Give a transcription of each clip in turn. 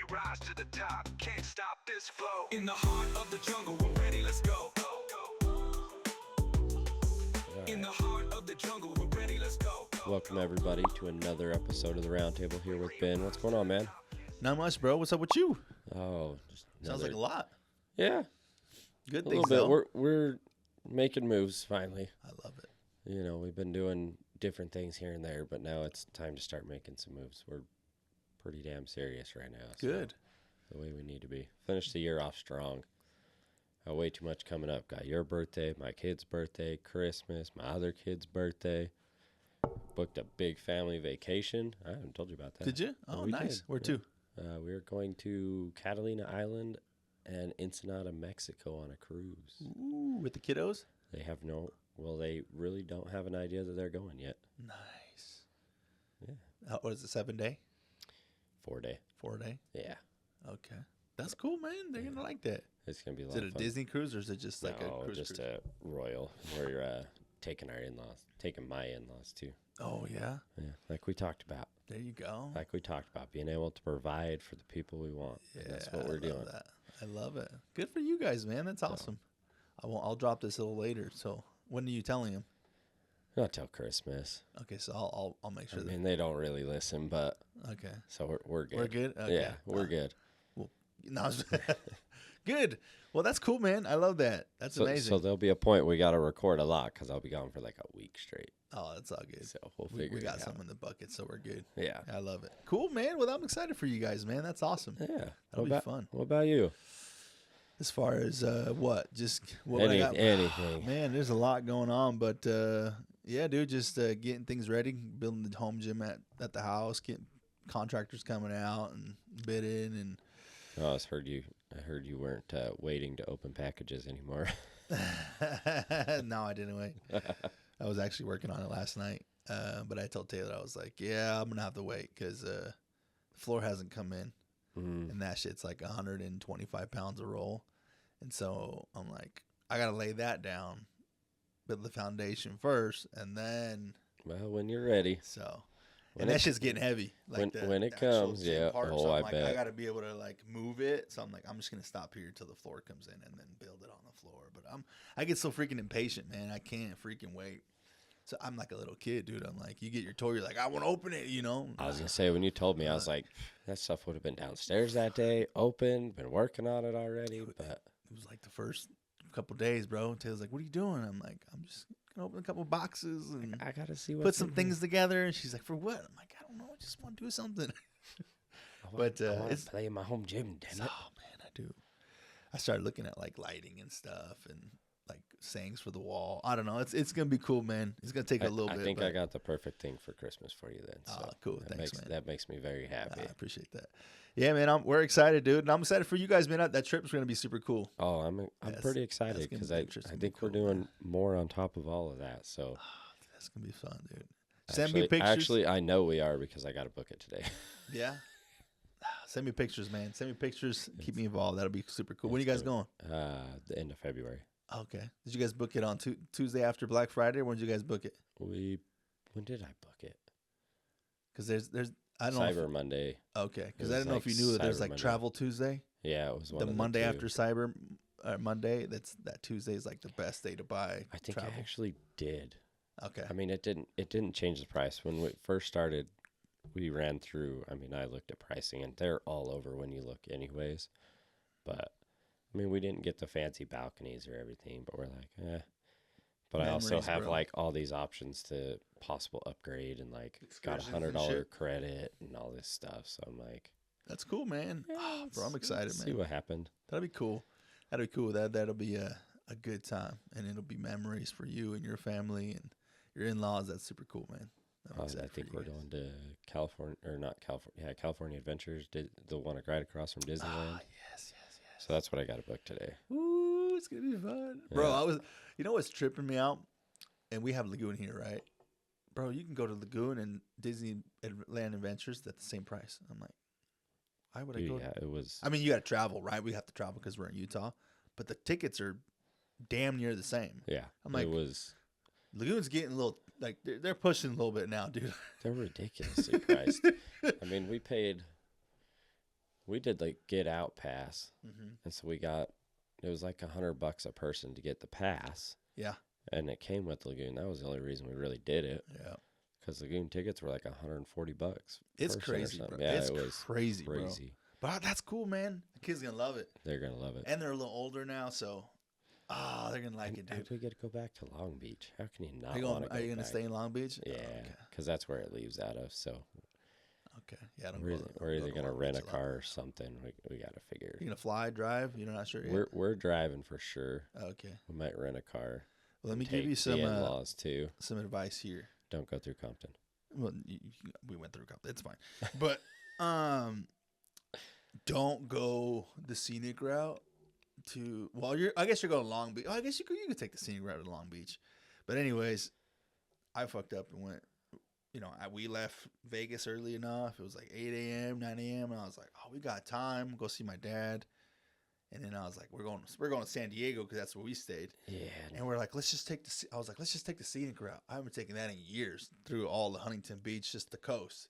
we rise to the top. Can't stop this flow. In the heart of the jungle, we're ready, let's go. In the heart of the jungle, we're ready, let's go. Welcome everybody to another episode of the Roundtable here with Ben. What's going on, man? Not much, bro. What's up with you? Oh, just Sounds like a lot. Yeah, Good a things, little bit. though. We're making moves finally. I love it. You know, we've been doing different things here and there, but now it's time to start making some moves. We're pretty damn serious right now. So Good. the way we need to be. Finish the year off strong. Way too much coming up. Got your birthday, my kid's birthday, Christmas, my other kid's birthday. Booked a big family vacation. I haven't told you about that. Did you? Oh, We nice. did. Where Yeah. to? We're going to Catalina Island and Ensenada, Mexico on a cruise. Ooh, with the kiddos? They have they really don't have an idea that they're going yet. Nice. Yeah. What is it, 7 day? 4 day. 4 day? Yeah. Okay. That's cool, man. They're going to like that. It's going to be a lot Is it of a fun. Disney cruise or is it just like a cruise? Just a royal. We're taking my in-laws too. Oh, yeah? Yeah, like we talked about. There you go. Like we talked about, being able to provide for the people we want. Yeah, And that's what I we're love doing. that. I love it. Good for you guys, man. That's awesome. I'll drop this a little later. So when are you telling him? Not till Christmas. Okay, so I'll make sure I mean, they don't really listen, but okay. so we're good. We're good? Okay. Yeah, we're good. Well, no, good. Well, that's cool, man. I love that. That's amazing. So there'll be a point we got to record a lot because I'll be gone for like a week straight. Oh, that's all good. So we'll We figure it got out. some in the bucket, so we're good. Yeah. I love it. Cool, man. Well, I'm excited for you guys, man. That's awesome. Yeah. That'll be fun. What about you? As far as what? Just what I got? Anything. Man, there's a lot going on, but yeah, dude, just getting things ready, building the home gym at the house, getting contractors coming out and bidding, and Oh, I heard you weren't waiting to open packages anymore. no, I didn't wait. I was actually working on it last night, but I told Taylor, I was like, yeah, I'm gonna have to wait because the floor hasn't come in. And that shit's like 125 pounds a roll. And so I'm like, I got to lay that down, build the foundation first, and then. Well, when you're ready. So. When And that it- shit's getting heavy. Like when it actual comes, gym yeah. part. Oh, So I'm I like, bet. I got to be able to like move it. So I'm like, I'm just going to stop here till the floor comes in and then build it on the floor. But I get so freaking impatient, man. I can't freaking wait. So I'm like a little kid, dude. I'm like, you get your toy, you're like, I want to open it, you know? I was going to say, when you told me, I was like, that stuff would have been downstairs that day, open, been working on it already. But It was like the first couple days, bro. Taylor's like, what are you doing? I'm like, I'm just gonna open a couple boxes and I got to see what put some things together. And she's like, for what? I'm like, I don't know. I just want to do something. I but, want it's- to play in my home gym, damn it. Oh man, I do. I started looking at like lighting and stuff and like sayings for the wall. I don't know. It's gonna be cool, man. It's gonna take a little bit. I think but, I got the perfect thing for Christmas for you then. So cool. That Thanks, makes, man. That makes me very happy. I appreciate that. Yeah, man. We're excited, dude, and I'm excited for you guys, man. That trip's gonna be super cool. Oh, I'm That's- pretty that's excited gonna because be I interesting. think we're Cool, doing man. more on top of all of that. So That's gonna be fun, dude. Send me pictures. Actually, I know we are because I got to book it today. Yeah. Send me pictures, man. Send me pictures. Keep me involved. That'll be super cool. When are you guys going? The end of February. Okay. Did you guys book it on Tuesday after Black Friday? Or when did you guys book it? When did I book it? Because there's I don't know. Cyber Monday. Okay. Because It I was didn't know like if you knew that there's Cyber like Monday. Travel Tuesday. Yeah, it was one The of Monday two. after Cyber Monday. That Tuesday is like the best day to buy. I think travel. I actually did. Okay. I mean, it didn't change the price when we first started. We ran through. I mean, I looked at pricing, and they're all over when you look, anyways. But I mean, we didn't get the fancy balconies or everything, but we're like, eh. But I also Memories, have bro. like all these options to possible upgrade and like got Excursions and $100 shit. credit and all this stuff. So I'm like, That's cool, man. yeah, Bro, I'm let's excited, see man. what happened. That'll be cool. That'll be cool. That'll be a good time, and it'll be memories for you and your family and your in-laws. That's super cool, man. I'm I excited for think you we're guys. going to California, or not California. Yeah, California Adventures, the one right across from Disneyland. Ah, yes. So that's what I got to book today. Ooh, it's gonna be fun, bro. Yeah. You know what's tripping me out? And we have Lagoon here, right? Bro, you can go to Lagoon and Disneyland Adventures at the same price. I'm like, why would I go? Yeah, it was. I mean, you got to travel, right? We have to travel because we're in Utah, but the tickets are damn near the same. Yeah, I'm like, it was. Lagoon's getting a little like they're pushing a little bit now, dude. They're ridiculously priced. I mean, we paid We did like get out pass, Mm-hmm. and so it was like $100 a person to get the pass, Yeah. and it came with Lagoon. That was the only reason we really did it, Yeah. because Lagoon tickets were like $140. It's person or crazy, bro. something. Yeah, It's it was crazy, bro. crazy. But that's cool, man. The kids gonna love it, They're gonna love it. and they're a little older now, so they're gonna like it, How dude. do we get to go back to Long Beach? How can you not Are you want gonna, to go are you gonna back? stay in Long Beach? Yeah, Oh, because that's where it leaves out of. So okay. Yeah, I don't we're, go, we're don't either go gonna Long rent a Beach lot. car or something. We got to figure. You gonna fly, drive? You're not sure yet. We're driving for sure. Okay. We might rent a car. Well, let me Take give you some the in-laws too. some advice here. Don't go through Compton. Well, we went through a couple. It's fine, but don't go the scenic route to. Well, I guess you're going to Long Beach. Oh, I guess you could take the scenic route to Long Beach, but anyways, I fucked up and went. We left Vegas early enough. It was like 8 a.m., 9 a.m., and I was like, "Oh, we got time. Go see my dad." And then I was like, "We're going to San Diego because that's where we stayed." Yeah. And we're like, let's just take the scenic route. I haven't taken that in years through all the Huntington Beach, just the coast.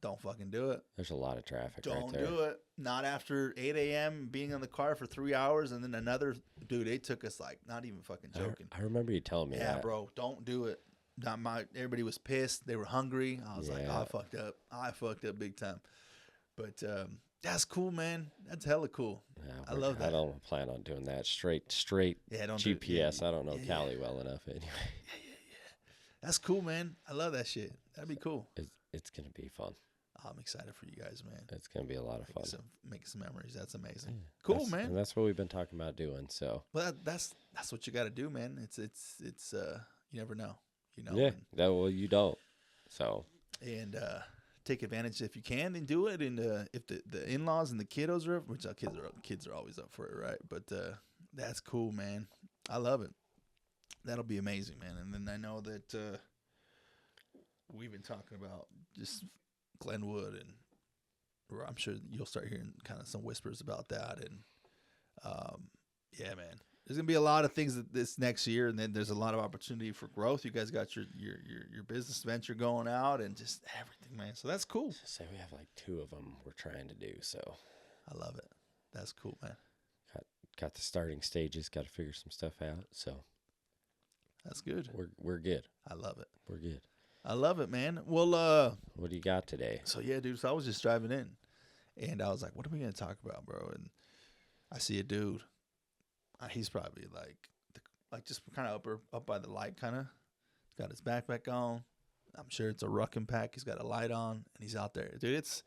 Don't fucking do it. There's a lot of traffic right Don't there. do it. Not after 8 a.m. being in the car for 3 hours and then another. Dude, it took us like, not even fucking joking. I remember you telling me Yeah, that. bro, don't do it. Everybody was pissed. They were hungry. I was like, Yeah. I fucked up. I fucked up big time. But that's cool, man. That's hella cool. Yeah, I love that. I don't plan on doing that. Straight Yeah, don't do it. GPS. Yeah, I don't know yeah, Cali well enough anyway. That's cool, man. I love that shit. That'd be cool. It's gonna be fun. I'm excited for you guys, man. It's gonna be a lot of fun. Make some memories. That's amazing. Yeah, Cool, man. And that's what we've been talking about doing. So Well, that's what you got to do, man. It's you never know, yeah, you don't. So and take advantage if you can and do it. And if the in-laws and the kiddos are, which our kids are always up for it, right? But that's cool, man. I love it. That'll be amazing, man. And then I know that we've been talking about just Glenwood, and I'm sure you'll start hearing kind of some whispers about that. And yeah, man, there's gonna be a lot of things this next year, and then there's a lot of opportunity for growth. You guys got your business venture going out, and just everything, man. So that's cool. say we have like 2 of them we're trying to do. So I love it. That's cool, man. got the starting stages. Got to figure some stuff out. So That's good. we're good. I love it. We're good. I love it, man. Well, What do you got today? so yeah, dude. So I was just driving in, and I was like, "What are we gonna talk about, bro?" And I see a dude. He's probably like just kind of up by the light, kind of. He's got his backpack on. I'm sure it's a rucking pack. He's got a light on, and he's out there, dude. It's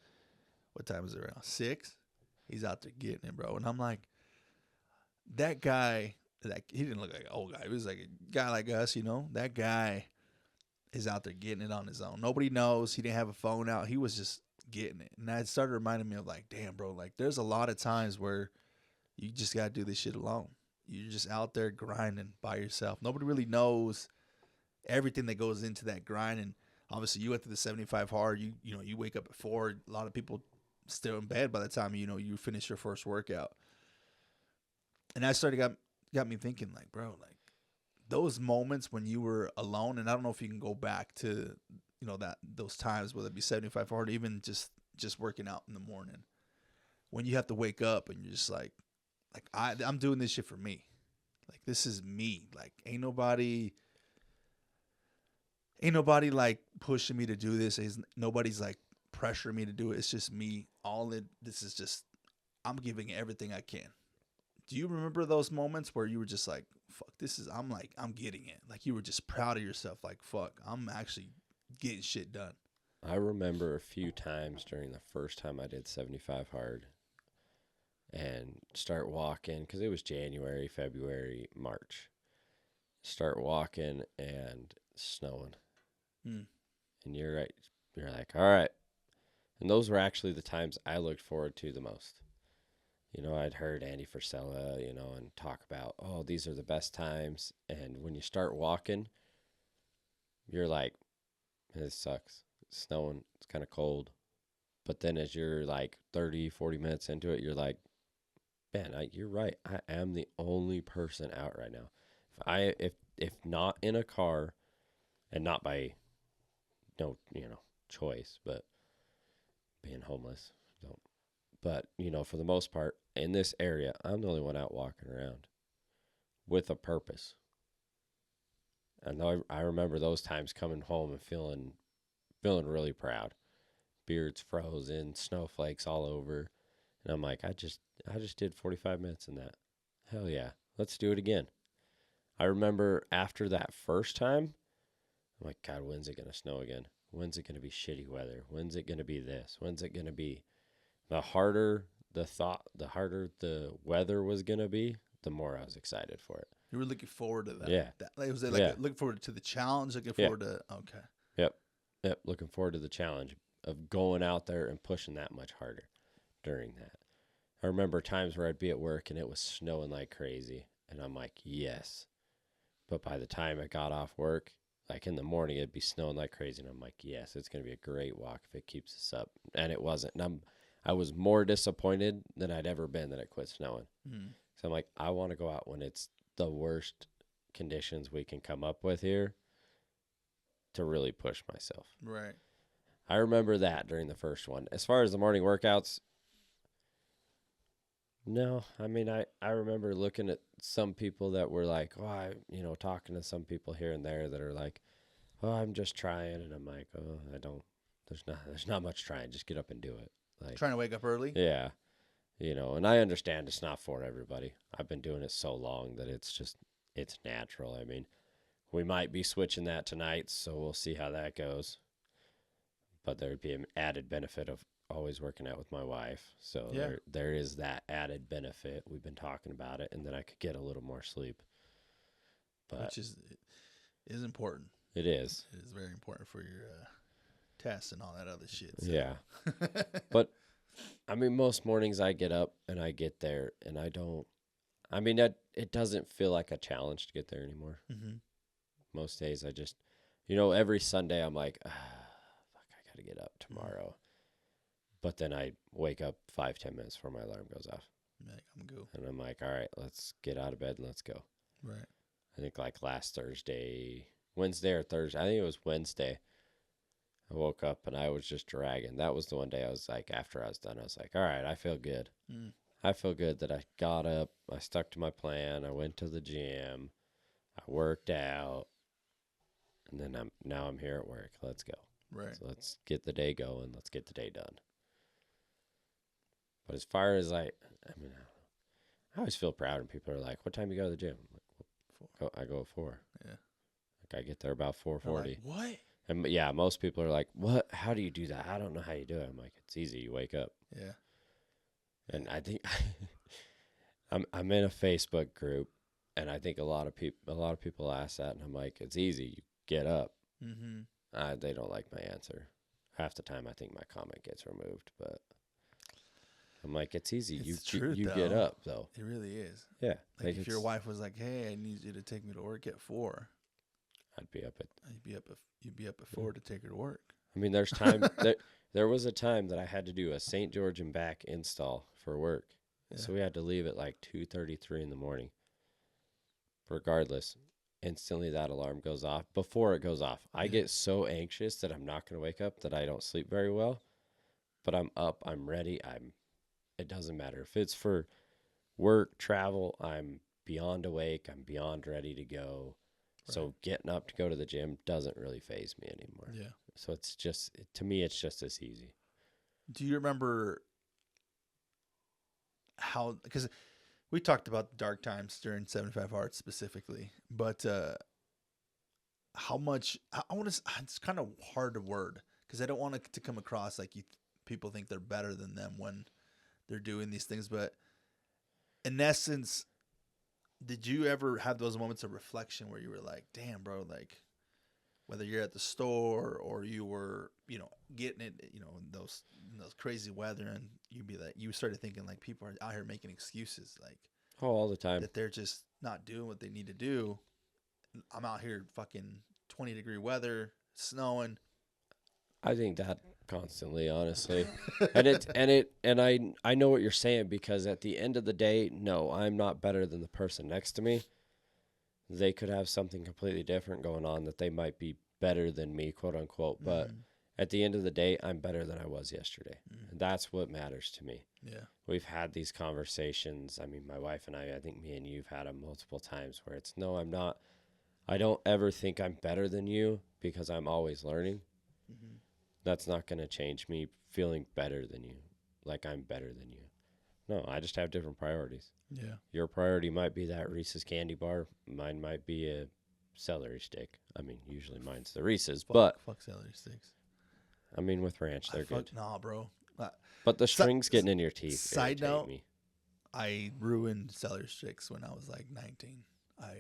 what time is it right now? 6. He's out there getting it, bro. And I'm like, that guy. Like he didn't look like an old guy. He was like a guy like us, That guy is out there getting it on his own. Nobody knows. He didn't have a phone out. He was just getting it. And that started reminding me of like, damn, bro, like there's a lot of times where you just got to do this shit alone. You're just out there grinding by yourself. Nobody really knows everything that goes into that grind. And obviously you went through the 75 hard. You wake up at 4. A lot of people still in bed by the time, you finish your first workout. And that got me thinking like, bro, like, those moments when you were alone, and I don't know if you can go back to, those times, whether it be 75 hard, even just working out in the morning, when you have to wake up and you're just like I'm doing this shit for me. Like, this is me. Like, ain't nobody like pushing me to do this. Nobody's like pressuring me to do it. It's just me. This is just, I'm giving everything I can. Do you remember those moments where you were just like, fuck, I'm getting it. Like, you were just proud of yourself. Like, fuck, I'm actually getting shit done. I remember a few times during the first time I did 75 hard and start walking, because it was January, February, March. Start walking and snowing. Mm. And you're right. You're like, all right. And those were actually the times I looked forward to the most. I'd heard Andy Frisella, and talk about, oh, these are the best times. And when you start walking, you're like, this sucks. It's snowing. It's kind of cold. But then as you're like 30, 40 minutes into it, you're like, man, you're right. I am the only person out right now. If not in a car, and not by no choice, but being homeless, don't. But, you know, for the most part, in this area, I'm the only one out walking around with a purpose. And I remember those times coming home and feeling really proud. Beards frozen, snowflakes all over. And I'm like, I just did 45 minutes in that. Hell yeah. Let's do it again. I remember after that first time, I'm like, God, when's it going to snow again? When's it going to be shitty weather? When's it going to be this? When's it going to be? The harder the weather was going to be, the more I was excited for it. You were looking forward to that. Yeah. Was it like looking forward to the challenge? Looking forward to okay. Yep. Looking forward to the challenge of going out there and pushing that much harder during that. I remember times where I'd be at work and it was snowing like crazy. And I'm like, yes. But by the time I got off work, like in the morning, it'd be snowing like crazy. And I'm like, yes, it's going to be a great walk if it keeps us up. And it wasn't. And I was more disappointed than I'd ever been that it quit snowing. So I'm like, I want to go out when it's the worst conditions we can come up with here to really push myself. Right. I remember that during the first one. As far as the morning workouts, no. I mean, I remember looking at some people that were like, talking to some people here and there that are like, oh, I'm just trying. And I'm like, oh, there's not much trying. Just get up and do it. Like, Trying to wake up early? Yeah. And I understand it's not for everybody. I've been doing it so long that it's natural. I mean, we might be switching that tonight, so we'll see how that goes. But there'd be an added benefit of always working out with my wife. So there is that added benefit. We've been talking about it, and then I could get a little more sleep. But Which is important. It is. It is very important for your tests and all that other shit. So. Yeah. But, I mean, most mornings I get up and I get there, and it doesn't feel like a challenge to get there anymore. Mm-hmm. Most days I just, every Sunday I'm like, fuck, I got to get up tomorrow. But then I wake up 5-10 minutes before my alarm goes off. I'm good. And I'm like, all right, let's get out of bed and let's go. Right. I think like Wednesday or Thursday. I think it was Wednesday. I woke up and I was just dragging. That was the one day I was like, after I was done, I was like, all right, I feel good. I feel good that I got up. I stuck to my plan. I went to the gym. I worked out. And then I'm here at work. Let's go. Right. So let's get the day going. Let's get the day done. But as far as I always feel proud when people are like, what time you go to the gym? I'm like, I go at 4. Yeah. Like I get there about 4:40. Like, what? And yeah, most people are like, what? How do you do that? I don't know how you do it. I'm like, it's easy. You wake up. Yeah. And I think I'm in a Facebook group, and I think a lot of people ask that, and I'm like, it's easy. You get up. Mm-hmm. They don't like my answer. Half the time, I think my comment gets removed, but I'm like, it's easy. It's you true, get though. up though. It really is. Yeah. Like if your wife was like, "Hey, I need you to take me to work at 4," I'd be up at. You'd be up at 4 to take her to work. I mean, there's time. There was a time that I had to do a St. George and back install for work, so we had to leave at like 2:33 in the morning. Regardless, instantly that alarm goes off. Before it goes off, I get so anxious that I'm not going to wake up that I don't sleep very well. But I'm up. I'm ready. It doesn't matter if it's for work, travel. I'm beyond awake. I'm beyond ready to go. Right. So getting up to go to the gym doesn't really faze me anymore. Yeah. So it's just, to me, it's just as easy. Do you remember how, because we talked about dark times during 75 Hard specifically, but how much, it's kind of hard to word because I don't want it to come across like people think they're better than them when they're doing these things. But in essence, did you ever have those moments of reflection where you were like, damn, bro, like whether you're at the store or you were, getting it, in those crazy weather, and you started thinking like people are out here making excuses, like, all the time, that they're just not doing what they need to do. I'm out here fucking 20-degree weather, snowing. I think that constantly, honestly. and I know what you're saying, because at the end of the day, no, I'm not better than the person next to me. They could have something completely different going on that they might be better than me, quote unquote. But at the end of the day, I'm better than I was yesterday. And that's what matters to me. Yeah. We've had these conversations. I mean, my wife and I think me and you've had them multiple times where it's, no, I'm not. I don't ever think I'm better than you because I'm always learning. Mm-hmm. That's not going to change me feeling better than you, like I'm better than you. No, I just have different priorities. Yeah. Your priority might be that Reese's candy bar. Mine might be a celery stick. I mean, usually mine's the Reese's, but Fuck celery sticks. I mean, with ranch, they're good. Nah, bro. But the string's getting in your teeth. Side irritate note, me. I ruined celery sticks when I was like 19. I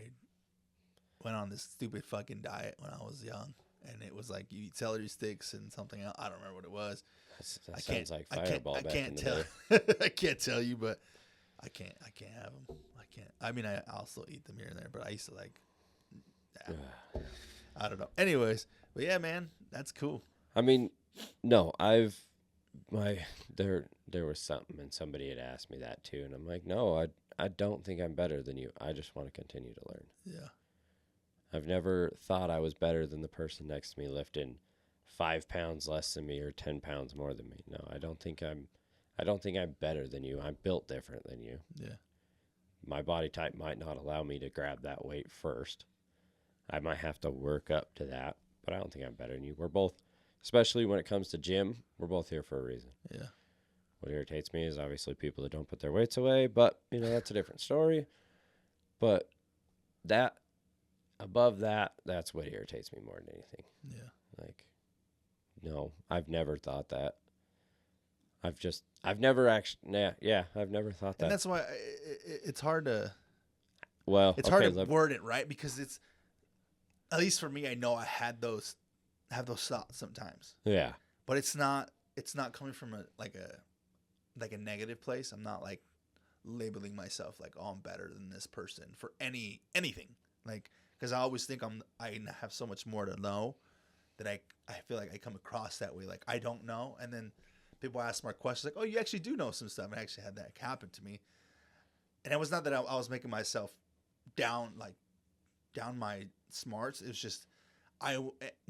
went on this stupid fucking diet when I was young, and it was like you eat celery sticks and something else. I don't remember what it was. That sounds like Fireball back in the tell. day. I can't tell you, but I can't have them. I can't. I mean, I also eat them here and there, but I used to like. I don't know. Anyways, but yeah, man, that's cool. I mean, no, there was something, and somebody had asked me that too, and I'm like, no, I don't think I'm better than you. I just want to continue to learn. Yeah. I've never thought I was better than the person next to me lifting 5 pounds less than me or 10 pounds more than me. No, I don't think I'm better than you. I'm built different than you. Yeah. My body type might not allow me to grab that weight first. I might have to work up to that, but I don't think I'm better than you. We're both, especially when it comes to gym, we're both here for a reason. Yeah. What irritates me is obviously people that don't put their weights away, but, that's a different story. But that, above that, that's what irritates me more than anything. Yeah. Like, no, I've never thought that. I've never actually, I've never thought that. And that's why it's hard to. Well, it's hard to word it right, because it's, at least for me, I know I have those thoughts sometimes. Yeah. But it's not coming from a negative place. I'm not like labeling myself like, oh, I'm better than this person for anything. Like, because I always think I have so much more to know that I feel like I come across that way. Like, I don't know. And then people ask more questions like, oh, you actually do know some stuff. And I actually had that happen to me. And it was not that I was making myself down my smarts. It was just, I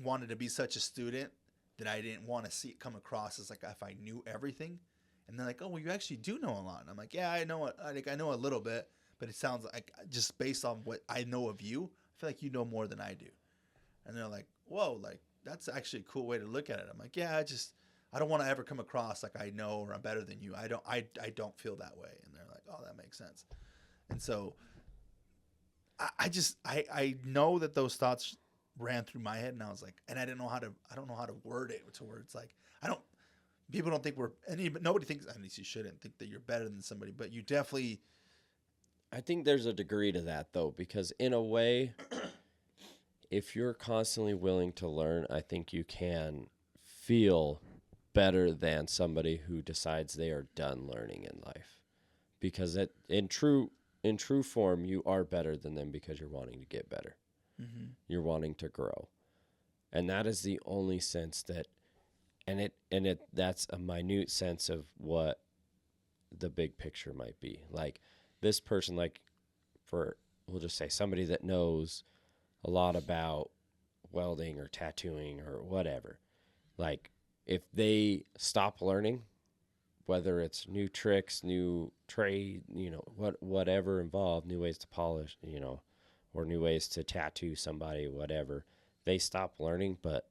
wanted to be such a student that I didn't want to see it come across as like if I knew everything. And they're like, oh, well, you actually do know a lot. And I'm like, yeah, I know a little bit, but it sounds like, just based on what I know of you, I feel like you know more than I do. And they're like, whoa, like, that's actually a cool way to look at it. I'm like, yeah, I don't want to ever come across like I know or I'm better than you. I don't feel that way. And they're like, oh, that makes sense. And so I know that those thoughts ran through my head, and I was like, and I don't know how to word it to where it's like, people don't think nobody thinks, at least you shouldn't think that you're better than somebody, but you definitely. I think there's a degree to that though, because in a way, if you're constantly willing to learn, I think you can feel better than somebody who decides they are done learning in life, because in true form, you are better than them because you're wanting to get better. Mm-hmm. You're wanting to grow. And that is the only sense that, that's a minute sense of what the big picture might be. Like this person, we'll just say somebody that knows a lot about welding or tattooing or whatever. Like if they stop learning, whether it's new tricks, new trade, whatever involved, new ways to polish, or new ways to tattoo somebody, whatever, they stop learning, but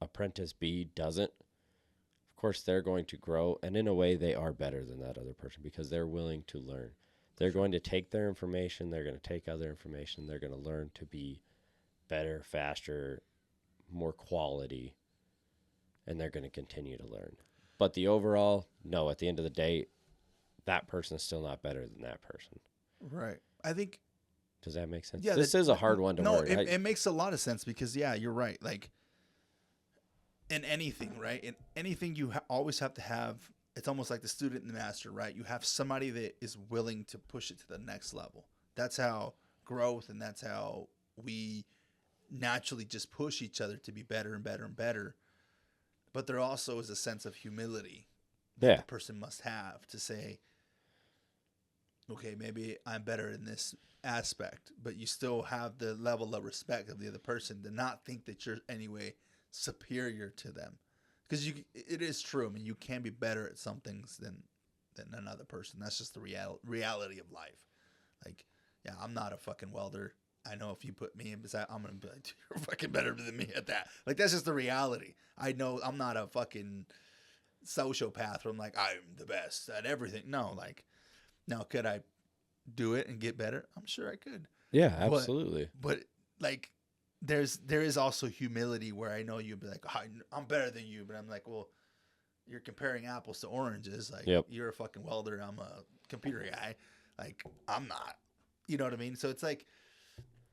apprentice B doesn't. Of course, they're going to grow, and in a way, they are better than that other person because they're willing to learn. They're going to take their information, they're going to take other information, they're going to learn to be better, faster, more quality, and they're going to continue to learn. But the overall, no, at the end of the day, that person is still not better than that person. Right. I think. Does that make sense? Yeah. This is a hard one to word. No, it makes a lot of sense because, yeah, you're right. Like, in anything, right? In anything, you always have to have, it's almost like the student and the master, right? You have somebody that is willing to push it to the next level. That's how growth, and that's how we naturally just push each other to be better and better and better. But there also is a sense of humility that the person must have to say, okay, maybe I'm better in this aspect, but you still have the level of respect of the other person to not think that you're anyway superior to them. Because it is true. I mean, you can be better at some things than another person. That's just the reality of life. Like, yeah, I'm not a fucking welder. I know if you put me in beside, I'm gonna be like, you're fucking better than me at that. Like, that's just the reality. I know I'm not a fucking sociopath where I'm like, I'm the best at everything. No, like, now could I do it and get better? I'm sure I could. Yeah, absolutely. But like, there is also humility where I know you'd be like, I'm better than you, but I'm like, well, you're comparing apples to oranges. Like, you're a fucking welder. I'm a computer guy. Like, I'm not. You know what I mean? So it's like,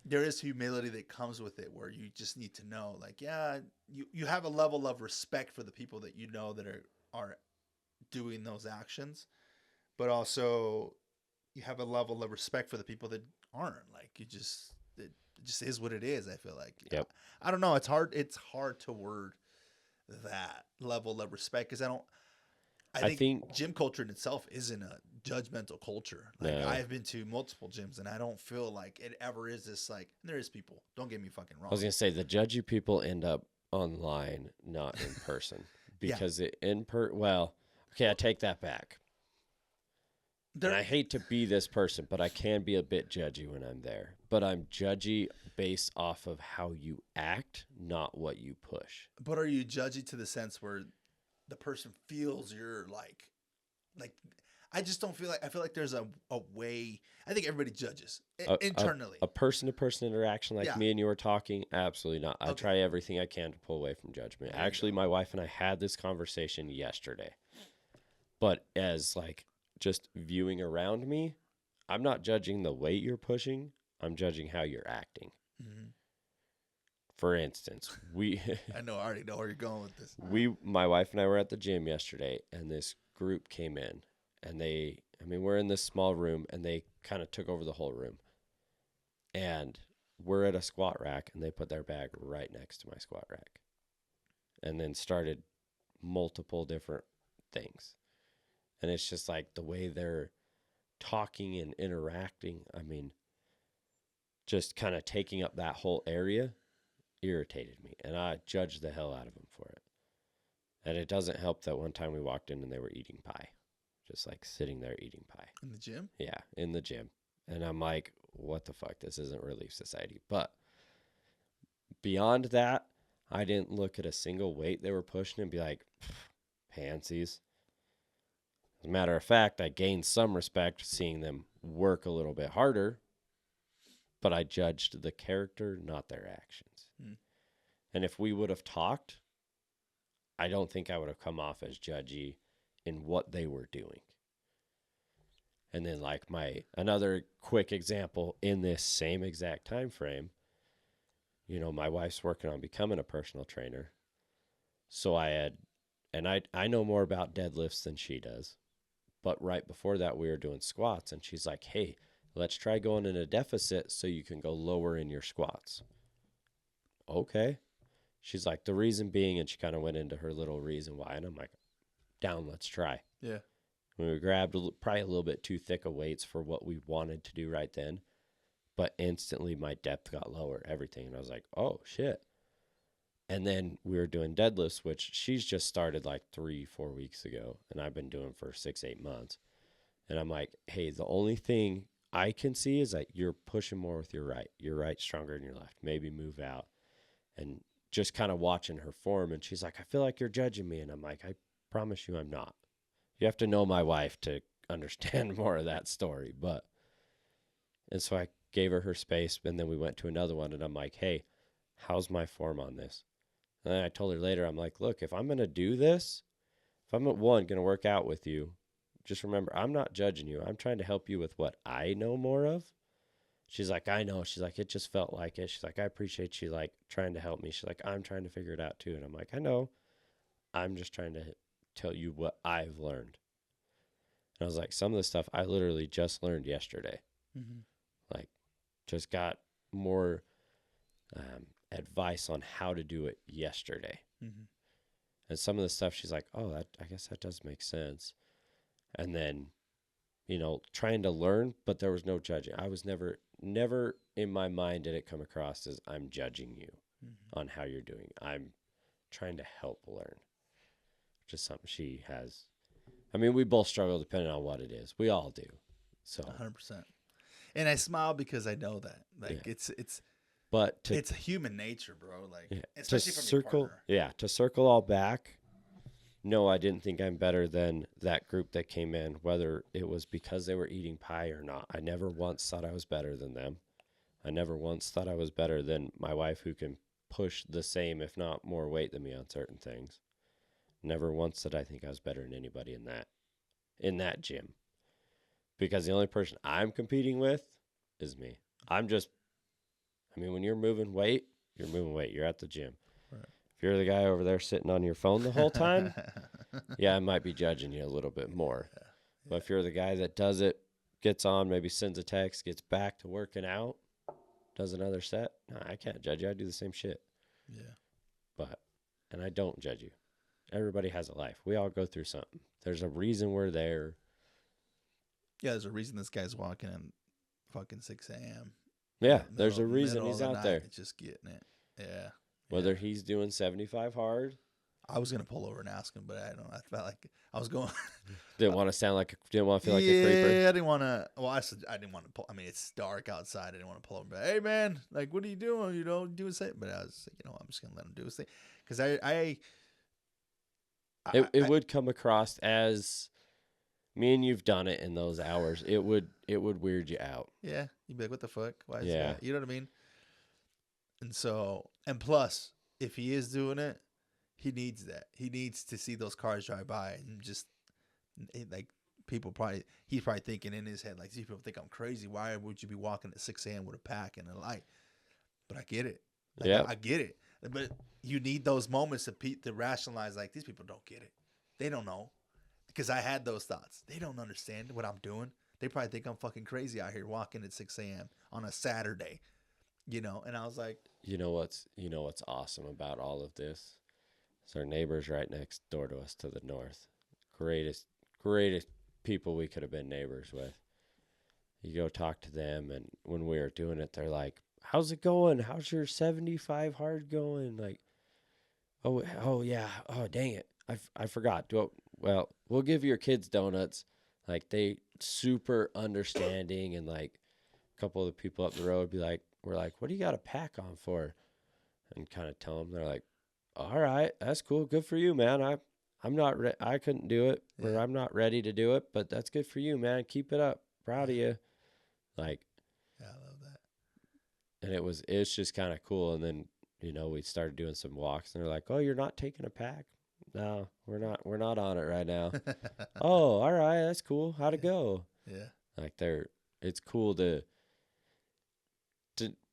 there is humility that comes with it where you just need to know, like, yeah, you have a level of respect for the people that you know that are doing those actions, but also you have a level of respect for the people that aren't. Like, it just is what it is. I feel like, I don't know. It's hard to word that level of respect because I think gym culture in itself isn't a judgmental culture. Like, no. I've been to multiple gyms and I don't feel like it ever is this, like, there is people. Don't get me fucking wrong. I was going to say the judgy people end up online, not in person. Because well, okay, I take that back. And I hate to be this person, but I can be a bit judgy when I'm there. But I'm judgy based off of how you act, not what you push. But are you judgy to the sense where the person feels you're like I just don't feel like, I feel like there's a way. I think everybody judges internally. A person-to-person interaction like me and you were talking, absolutely not. I try everything I can to pull away from judgment. Actually, my wife and I had this conversation yesterday. But as like just viewing around me, I'm not judging the weight you're pushing. I'm judging how you're acting. Mm-hmm. For instance, I already know where you're going with this. My wife and I were at the gym yesterday, and this group came in, and we're in this small room, and they kind of took over the whole room. And we're at a squat rack, and they put their bag right next to my squat rack, and then started multiple different things. And it's just like the way they're talking and interacting. I mean, just kind of taking up that whole area irritated me, and I judged the hell out of them for it. And it doesn't help that one time we walked in and they were eating pie, just like sitting there eating pie in the gym. Yeah, in the gym. And I'm like, what the fuck? This isn't Relief Society. But beyond that, I didn't look at a single weight they were pushing and be like, pansies. As a matter of fact, I gained some respect seeing them work a little bit harder, but I judged the character, not their actions. And if we would have talked, I don't think I would have come off as judgy in what they were doing. And then like another quick example in this same exact time frame, my wife's working on becoming a personal trainer. So I know more about deadlifts than she does. But right before that, we were doing squats, and she's like, hey, let's try going in a deficit so you can go lower in your squats. Okay. She's like, the reason being, and she kind of went into her little reason why. And I'm like, down, let's try. Yeah. We grabbed probably a little bit too thick of weights for what we wanted to do right then. But instantly my depth got lower, everything. And I was like, oh, shit. And then we were doing deadlifts, which she's just started like 3-4 weeks ago. And I've been doing for 6-8 months. And I'm like, hey, the only thing I can see is that you're pushing more with your right. Your right's stronger than your left. Maybe move out. And just kind of watching her form. And she's like, I feel like you're judging me. And I'm like, I promise you I'm not. You have to know my wife to understand more of that story. And so I gave her space. And then we went to another one. And I'm like, hey, how's my form on this? And then I told her later, I'm like, look, if I'm going to do this, if I'm going to work out with you, just remember, I'm not judging you. I'm trying to help you with what I know more of. She's like, I know. She's like, it just felt like it. She's like, I appreciate you like trying to help me. She's like, I'm trying to figure it out too. And I'm like, I know. I'm just trying to tell you what I've learned. And I was like, some of the stuff I literally just learned yesterday. Mm-hmm. Like, just got more advice on how to do it yesterday. Mm-hmm. And some of the stuff she's like, oh, I guess that does make sense. And then, trying to learn, but there was no judging. I was never in my mind did it come across as I'm judging you on how you're doing. I'm trying to help learn. Just something she has. I mean, we both struggle depending on what it is. We all do. So 100%. And I smile because I know that. Like, Yeah. it's but it's human nature, bro. Like, yeah, especially to from circle, your partner. yeah, to circle all back. No, I didn't think I'm better than that group that came in, whether it was because they were eating pie or not. I never once thought I was better than them. I never once thought I was better than my wife, who can push the same, if not more weight than me on certain things. Never once did I think I was better than anybody in that gym. Because the only person I'm competing with is me. When you're moving weight, you're moving weight. You're at the gym. Right. If you're the guy over there sitting on your phone the whole time, yeah, I might be judging you a little bit more. Yeah. But if you're the guy that does it, gets on, maybe sends a text, gets back to working out, does another set, no, I can't judge you. I do the same shit. Yeah. And I don't judge you. Everybody has a life. We all go through something. There's a reason we're there. Yeah, there's a reason this guy's walking at fucking 6 a.m. Yeah, there's a reason he's out there. Just getting it. Yeah. Whether he's doing 75 hard. I was gonna pull over and ask him, but I don't know. I felt like I was going. Didn't want to feel like a creeper. Yeah, I didn't want to. Well, I said I didn't want to pull. I mean, it's dark outside. I didn't want to pull over. But hey, man, like, what are you doing? You know, do his thing. But I was, I'm just gonna let him do his thing because it would come across as me and you've done it in those hours. It would weird you out. Yeah, you'd be like, what the fuck? Why is Yeah. that? You know what I mean? And so, and plus, if he is doing it, he needs that. He needs to see those cars drive by and just like he's probably thinking in his head, like, these people think I'm crazy. Why would you be walking at 6 a.m. with a pack and a light? But I get it. Like, yeah. I get it. But you need those moments to rationalize, like, these people don't get it. They don't know. Because I had those thoughts. They don't understand what I'm doing. They probably think I'm fucking crazy out here walking at 6 a.m. on a Saturday. And I was like, You know what's awesome about all of this? It's our neighbors right next door to us to the north. Greatest people we could have been neighbors with. You go talk to them, and when we were doing it, they're like, how's it going? How's your 75 hard going? Like, oh yeah. Oh, dang it. I forgot. Well, we'll give your kids donuts. Like, they super understanding, and like a couple of the people up the road we're like, what do you got a pack on for? And kind of tell them, they're like, all right, that's cool. Good for you, man. I'm not I couldn't do it, or I'm not ready to do it, but that's good for you, man. Keep it up. Proud of you. Like, yeah, I love that. And it's just kind of cool. And then, we started doing some walks, and they're like, oh, you're not taking a pack? No, we're not on it right now. Oh, all right, that's cool. How'd it go? Yeah. Like, it's cool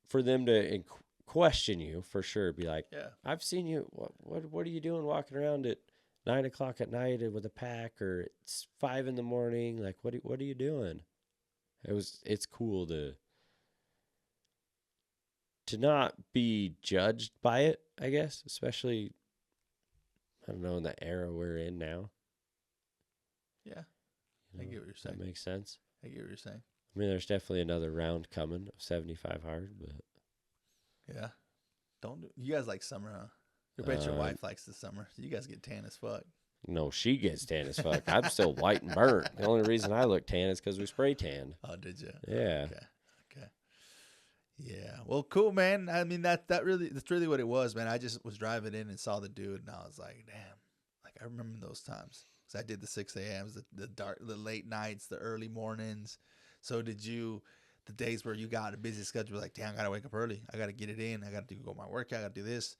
for them to question you, for sure. Be like, Yeah. I've seen you. What are you doing walking around at 9 o'clock at night with a pack, or it's 5 in the morning? Like, what are you doing? It's cool to not be judged by it, I guess, especially, I don't know, in the era we're in now. Yeah. I get what you're saying. That makes sense. I get what you're saying. I mean, there's definitely another round coming of 75 hard, but Yeah. You guys like summer, huh? I bet your wife likes the summer. You guys get tan as fuck. no, she gets tan as fuck. I'm still white and burnt. The only reason I look tan is because we spray tan. Oh, did you? Yeah. Okay. Yeah. Well, cool, man. I mean, that's really what it was, man. I just was driving in and saw the dude, and I was like, damn. Like, I remember those times. Because I did the 6 a.m.s, the late nights, the early mornings. So did you, the days where you got a busy schedule, like, damn, I got to wake up early. I got to get it in. I got to go my workout. I got to do this.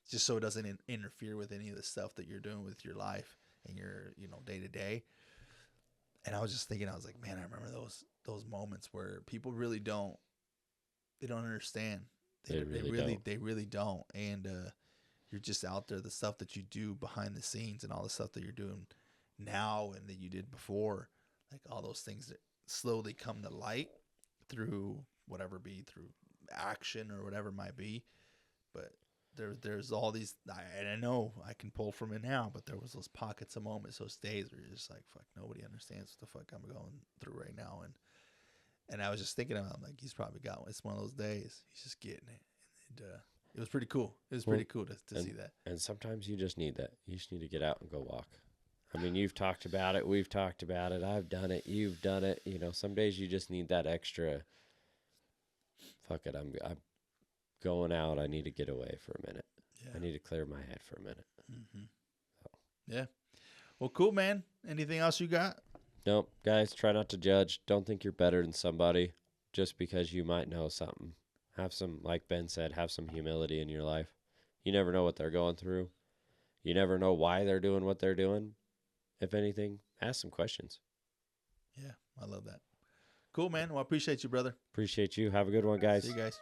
Just so it doesn't interfere with any of the stuff that you're doing with your life and your, day to day. And I was just thinking, I was like, man, I remember those moments where people really don't understand. They really don't. And you're just out there, the stuff that you do behind the scenes and all the stuff that you're doing now and that you did before, like all those things that slowly come to light through through action or whatever it might be. But there's all these, and I know I can pull from it now, but there was those pockets of moments, those days where you're just like, fuck, nobody understands what the fuck I'm going through right now. And I was just thinking about, like, he's probably got one. It's one of those days. He's just getting it. And It was pretty cool. It was pretty cool to see that. And sometimes you just need that. You just need to get out and go walk. I mean, you've talked about it. We've talked about it. I've done it. You've done it. You know, some days you just need that extra. Fuck it. I'm going out. I need to get away for a minute. Yeah. I need to clear my head for a minute. Mm-hmm. So. Yeah. Well, cool, man. Anything else you got? Nope. Guys, try not to judge. Don't think you're better than somebody just because you might know something. Have some, like Ben said, have some humility in your life. You never know what they're going through. You never know why they're doing what they're doing. If anything, ask some questions. Yeah, I love that. Cool, man. Well, I appreciate you, brother. Appreciate you. Have a good one, guys. See you guys.